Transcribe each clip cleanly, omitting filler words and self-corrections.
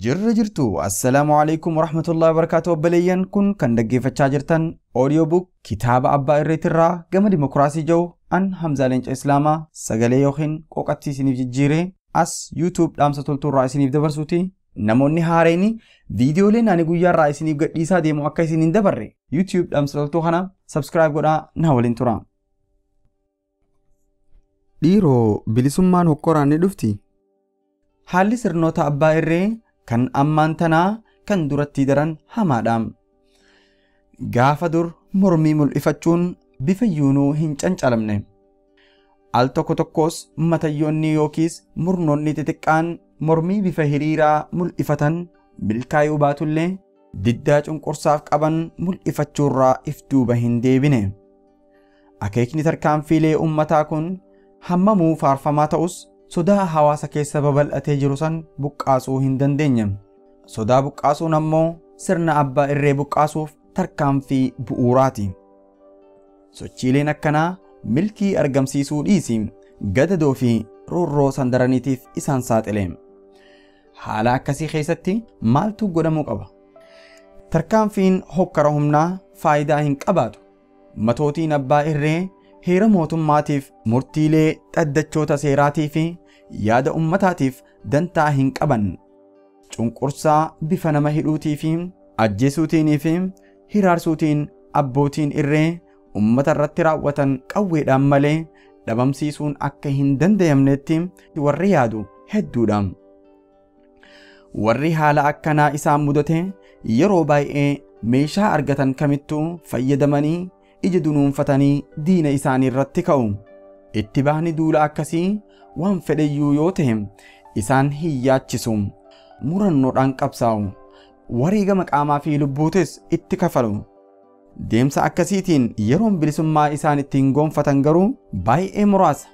Jirra jirtu assalaamu alaykum warahmatullahi wabarakatuh obboleeyyan kun kan dhaggeeffachaa jirtan audiobook kitaaba abbaa irreetirraa gama dimokiraasii jiru an Hamzaa Leenca Islaamaa sagalee yookiin qoqatti isiniif jijjiiree as YouTube dhaamsa toltuurraa isiniif dabarsuuti. Namoonni haareeni viidiyooleen ani guyyaarraa isiniif gadhiisaa deemu akka isiniin dabarre YouTube dhaamsa toltuu kana subscribe godhaa na waliin tura. Dhiiroo bilisummaan hokkoraan ni dhufti. Haalli sirnoota abbaa irree kan ammaan tanaa kan duratti daran hamaadhaam. Gaafa dur mormii mul'ifachuun bifa yuunuu hin cancalamne. Al tokko tokkos matayyoonni yookiis murnoonni xixiqqaan mormii bifa hiriiraa mul'ifatan milkaa'uu baatullee diddaa cunqursaaf qaban mul'ifachuurraa if duuba hin deebine. Akeekni tarkaanfiilee ummataa kun hammamuu faarfamaa ta'us sodaa hawaasa keessa babal'atee jiru san buqqaasuu hin dandeenye. Sodaa buqqaasuun ammoo sirna abbaa irree buqqaasuuf tarkaanfii bu'uuraati. Sochiileen akkanaa milkii argamsiisuu dhiisi gadadoo fi roorroo sandaraniitiif isaan saaxile. Haala akkasii keessatti maaltu godhamuu qaba? Tarkaanfiin hokkara humnaa faayidaa hin qabaatu. Matootiin abbaa irree heera mootummaatiif murtiilee dhaddachoota seeraatii fi yaada ummataatiif dantaa hin qaban. Cunqursaa bifa nama hidhuutii fi ajjeesuutii fi hiraarsuutiin abbootiin irree ummata irratti raawwatan qawweedhaan malee dhabamsiisuun akka hin danda'amnetti warri yaadu hedduudha. Warri haala akkanaa isaan mudate yeroo baay'ee meeshaa argatan kamittuu fayyadamanii ija dunuunfatanii diina isaanii irratti ka'u. Itti bahni duula akkasii waan fedhayyuu yoo ta'e isaan hin yaachisu. Murannoodhaan qabsaa'u. Wareegama qaamaa fi lubbuutis itti kafalu. Deemsa akkasiitiin yeroon bilisummaa isaan ittiin goonfatan garuu baay'ee muraasa.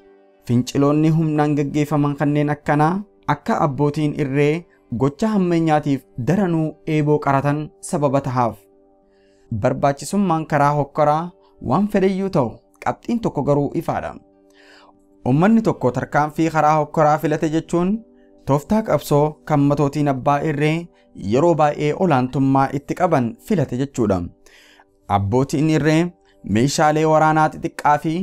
Finciloonni humnaan gaggeeffaman kanneen akkanaa akka abbootiin irree gocha hammeenyaatiif daranuu eeboo qaratan sababa tahaaf. Barbaachisummaan karaa hokkoraa waan fedhayyuu ta'u qabxiin tokko garuu ifaadha. Ummanni tokko tarkaanfii karaa hokkoraa filate jechuun tooftaa qabsoo kan matootiin abbaa irree yeroo baay'ee olaantummaa itti qaban filate jechuudha. Abbootiin irree meeshaalee waraanaa xixiqqaa fi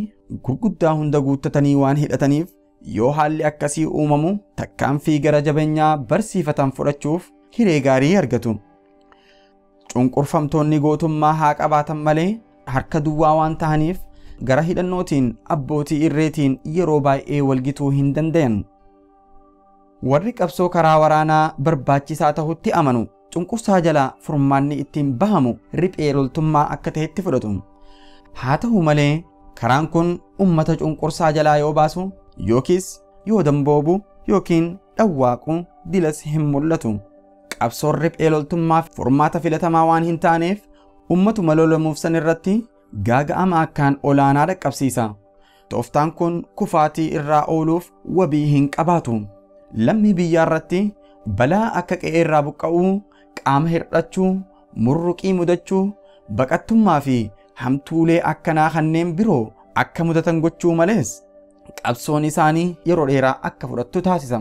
gurguddaa hunda guuttatanii waan hidhataniif yoo haalli akkasii uumamu tarkaanfii gara jabeenyaa barsiifatan fudhachuuf hiree gaarii argatu. Cunqurfamtoonni gootummaa haa qabaatan malee harka duwwaa waan tahaniif gara hidhannootiin abbootii irreetiin yeroo baay'ee walgituu hin danda'an. Warri qabsoo karaa waraanaa barbaachisaa ta'utti amanu cunqursaa jalaa furmaanni ittiin bahamu riphee loltummaa akka ta'etti fudhatu. Haa ta'u malee karaan kun ummata cunqursaa jalaa yoo baasu yookiis yoo damboobu yookiin dhawwaaqu dilas hin mul'atu. Qabsoon riphee loltummaaf furmaata filatamaa waan hin taaneef ummatuma lolamuuf san irratti gaaga'ama akkaan olaanaa dhaqqabsiisa. Tooftaan kun kufaatii irraa ooluuf wabii hin qabaatu. Lammii biyyaa irratti balaa akka qe'ee irraa buqqa'uu, qaama hir'achuu, murruqii mudachuu, baqattummaa fi hamtuulee akkanaa kanneen biroo akka mudatan gochuu malees qabsoon isaanii yeroo dheeraa akka fudhattu taasisa.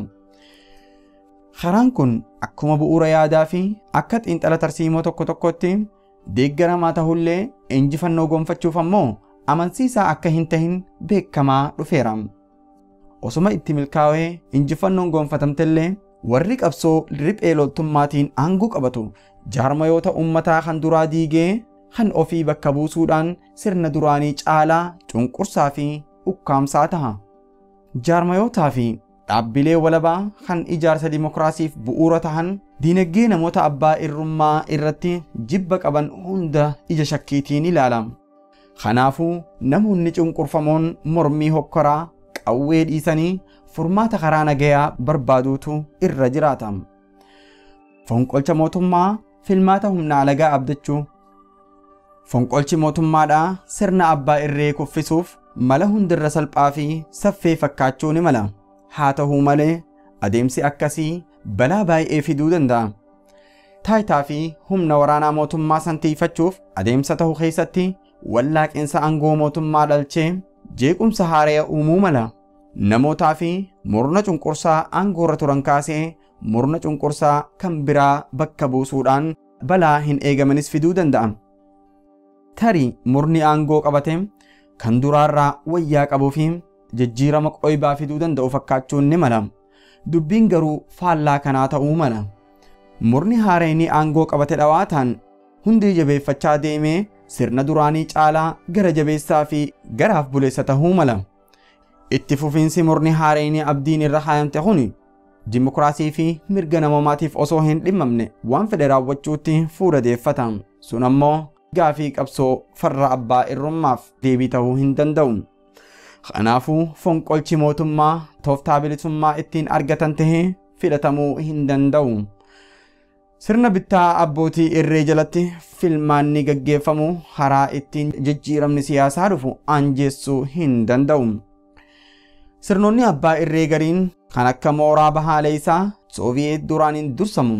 Karaan kun akkuma bu'uura yaadaa fi akka xiinxala tarsiimoo tokko tokkotti deeggaramaa ta'ullee injifannoo gonfachuuf ammoo amansiisaa akka hin tahin beekamaa dhufeera. Osuma itti milkaa'ee injifannoon gonfatamtellee warri qabsoo riphee loltummaatiin aangoo qabatu jaarmayoota ummataa kan duraa diigee kan ofii bakka buusuudhaan sirna duraanii caalaa cunqursaa fi ukkaamsaa taha. Jaarmayootaa fi dhaabbilee walabaa kan ijaarsa dimokiraasiif bu'uura tahan diinagdee namoota abbaa irrummaa irratti jibba qaban hunda ija shakkiitiin ilaala. Kanaafuu namoonni cunqurfamoon mormii hokkoraa qawwee dhiisanii furmaata karaa nagayaa barbaaduutu irra jiraata. Fonqolcha mootummaa filmaata humna alagaa abdachuu. Fonqolchi mootummaadhaa sirna abbaa irree kuffisuuf mala hundirra salphaa fi saffee fakkaachuu ni mala. Haa ta'uu malee adeemsi akkasii balaa baay'ee fiduu danda'a. Taayitaa fi humna waraanaa mootummaa santiifachuuf adeemsa ta'uu keessatti wallaaqinsa aangoo mootummaa dhalchee jeequmsa haaraa uumuu mala. Namootaa fi murna cunqursaa aangoo irra turan kaasee murna cunqursaa kan biraa bakka buusuudhaan balaa hin eegamanis fiduu danda'a. Tarii murni aangoo qabate kan duraarraa wayyaa qabuu fi jijjiirama qoybaa fiduu danda'u fakkaachuun ni mala. Dubbiin garuu faallaa kanaa ta'uu mala. Murni haarayni aangoo qabate dhawaataan hundi jabeeffachaa deemee sirna duraanii caalaa gara jabeessaa fi garaaf buleessa ta'uu mala. Itti fufiinsi murni haarayni abdiin irra kaayamte kun dimokiraasii fi mirga namoomaatiif osoo hin dhimmamne waan fedhe raawwachuutti fuula deeffata. Sun ammoo gaafii qabsoo farra abbaa irrummaaf deebii ta'uu hin danda'u. Kanaafuu fonqolchi mootummaa tooftaa bilisummaa ittiin argatan tahee filatamuu hin danda'u. Sirna bittaa abbootii irree jalatti filmaanni gaggeeffamu karaa ittiin jijjiiramni siyaasaa dhufu anjeessuu hin danda'u. Sirnoonni abbaa irree gariin kan akka mooraa bahaalee isaa Sooviyeet duraaniin dursamu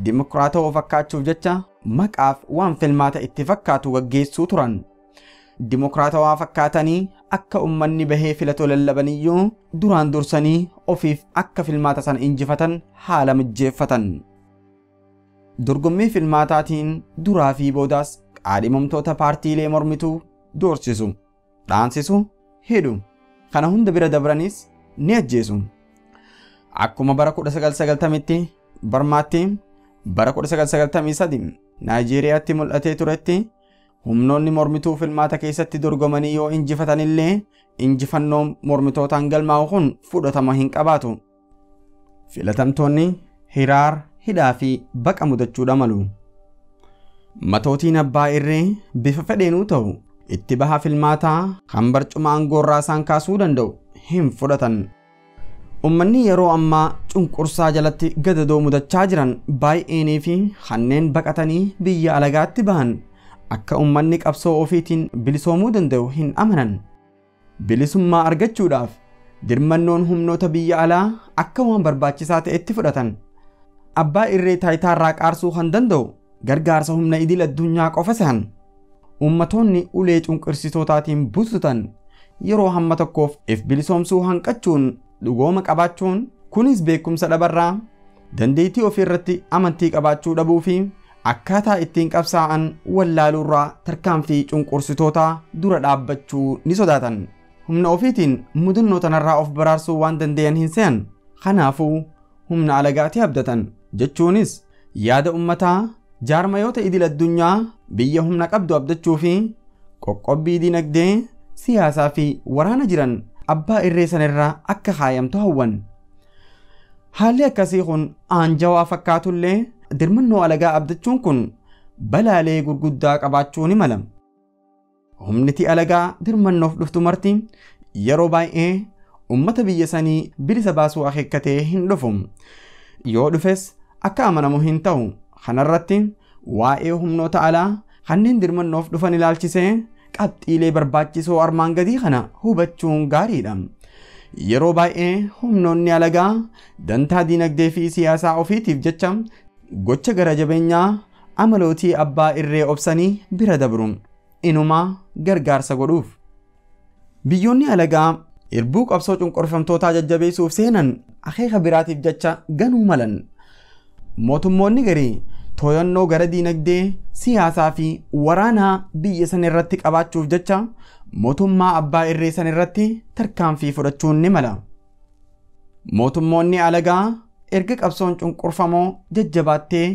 dimokiraatawaa fakkaachuuf jecha maqaaf waan filmaata itti fakkaatu gaggeessuu turan. Dimokiraatawaa fakkaatanii akka ummanni bahee filatoo lallabaniyyuu duraan dursanii ofiif akka filmaata sana injifatan haala mijjeeffatan. Dorgommii filmaataatiin duraa fi boodaas qaadhimamtoota paartiilee mormituu doorsisu, dhaansisu, hidhu. Kana hunda bira dabranis ni ajjeesu. Akkuma bara 1990tti Barmaatti, bara 1993 Naayijeeriyaatti mul'atee turetti humnoonni mormituu filmaata keessatti dorgomanii yoo injifatanillee injifannoon mormitootaan galmaa'u kun fudhatama hin qabaatu. Filatamtoonni hiraar, hidhaa fi baqa mudachuudha malu. Matootiin abbaa irree bifa fedheenuu ta'u itti baha filmaataa kan barcuma aangoorraa isaan kaasuu danda'u hin fudhatan. Ummanni yeroo ammaa cunqursaa jalatti gadadoo mudachaa jiran baay'eenii fi kanneen baqatanii biyya alagaatti bahan akka ummanni qabsoo ofiitiin bilisoomuu danda'u hin amanan. Bilisummaa argachuudhaaf dirmannoon humnoota biyya alaa akka waan barbaachisaa ta'etti fudhatan. Abbaa irree taayitaarraa qaarsuu kan danda'u gargaarsa humna idil addunyaa qofa sehan. Ummatoonni ulee cunqursitootaatiin bututan yeroo hamma tokkoof if bilisoomsuu hanqachuun dhugooma qabaachuun kunis beekumsa dhabarraa dandeettii ofii irratti amantii qabaachuu dhabuu fi akkaataa ittiin qabsaa'an wallaaluurraa tarkaanfii cunqursitootaa dura dhaabbachuu ni sodaatan. Humna ofiitiin mudannoo tanarraa of baraarsuu waan danda'an hin se'an. Kanaafuu humna alagaatii abdatan jechuunis yaada ummataa jaarmayoota idil addunyaa biyya humna qabdu abdachuu fi qoqqobbii dinagdee siyaasaa fi waraana jiran abbaa irree sanarraa akka kaayamtu hawwan. Haalli akkasii kun aanjawaa fakkaatullee dirmannoo alagaa abdachuun kun balaalee gurguddaa qabaachuu ni mala. Humniti alagaa dirmannoof dhuftu marti yeroo baay'ee ummata biyya sanii bilisa baasuu akeekkatee hin dhufu. Yoo dhufes akka amanamu hin ta'u. Kanarratti waa'ee humnoota alaa kanneen dirmannoof dhufan ilaalchisee qabxiilee barbaachisoo armaan gadii kana hubachuun gaariidha. Yeroo baay'ee humnoonni alagaa dantaa dinagdee fi siyaasaa ofiitiif jecha gocha gara jabeenyaa amalootii abbaa irree obsanii bira dabru. Inumaa gargaarsa godhuuf. Biyyoonni alagaa irbuu qabsoo cunqurfamtootaa jajjabeessuuf seenan akeeka biraatiif jecha ganuu malan. Mootummoonni garii to'annoo gara dinagdee siyaasaa fi waraanaa biyya san irratti qabaachuuf jecha mootummaa abbaa irree san irratti tarkaanfii fudhachuun ni mala. Mootummoonni alagaa erga qabsoon cunqurfamoo jajjabaattee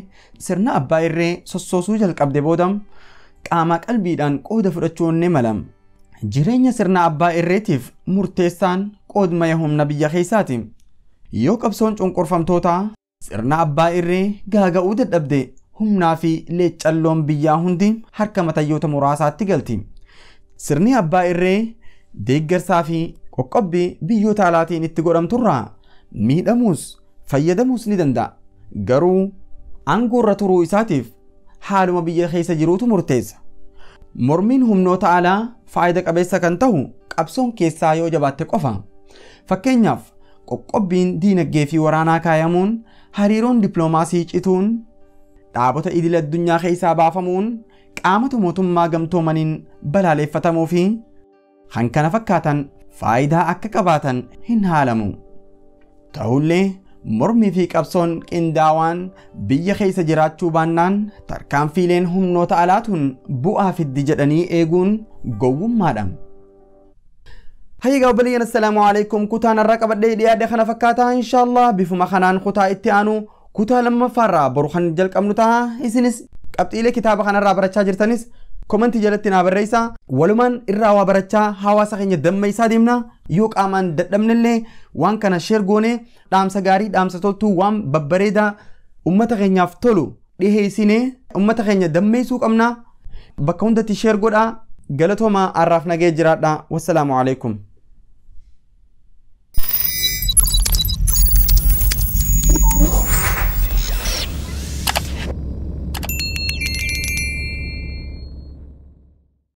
sirna abbaa irree sossoosuu jalqabde booda qaama qalbiidhaan qooda fudhachuun ni mala. Jireenya sirna abbaa irreetiif murteessaan qoodmaya humna biyya keessaati. Yoo qabsoon cunqurfamtootaa sirna abbaa irree gaaga'uu dadhabde humnaa fi leeccalloon biyyaa hundi harka matayyoota muraasaatti galti. Sirni abbaa irree deeggarsaa fi qoqqobbii biyyoota alaatiin itti godhamturraa miidhamuus fayyadamuus ni danda'a. Garuu aangoorra turuu isaatiif haaluma biyya keessa jiruutu murteessa. Mormiin humnoota alaa faayida qabeessa kan ta'u qabsoon keessaa yoo jabaatte qofa. Fakkeenyaaf qoqqobbiin diinagdee fi waraanaa kaayamuun hariiroon dippiloomaasii cituun dhaabota idil addunyaa keessaa baafamuun qaamota mootummaa gamtoomaniin balaaleeffatamuu fi kan kana fakkaatan faayidaa akka qabaatan hin haalamu. Ta'ullee mormii fi qabsoon qindaawaan biyya keessa jiraachuu baannaan tarkaanfiileen humnoota alaatuun bu'aa fiddi jedhanii eeguun gowwummaadha. Hayya obboleeyyan assalaamu alaykum kutaan irraa qabadhee dhiyaadhe kana fakkaata inshallah bifuma kanaan kutaa itti aanu kutaa lammaffaarraa boru kan jalqabnu ta'a isinis qabxiilee kitaaba kanarraa barachaa jirtanis komentii jalatti naa barreessaa walumaan irraa waa barachaa hawaasa keenya dammeessaa deemna yoo qaamaan dadhabnellee waan kana sheer goone dhaamsa gaarii dhaamsa toltuu waan babbareedaa ummata keenyaaf tolu dhiheessinee ummata keenya dammeessuu qabna bakka hundatti sheer godhaa galatooma arraaf nagee jiraadha wassalaamu alaykum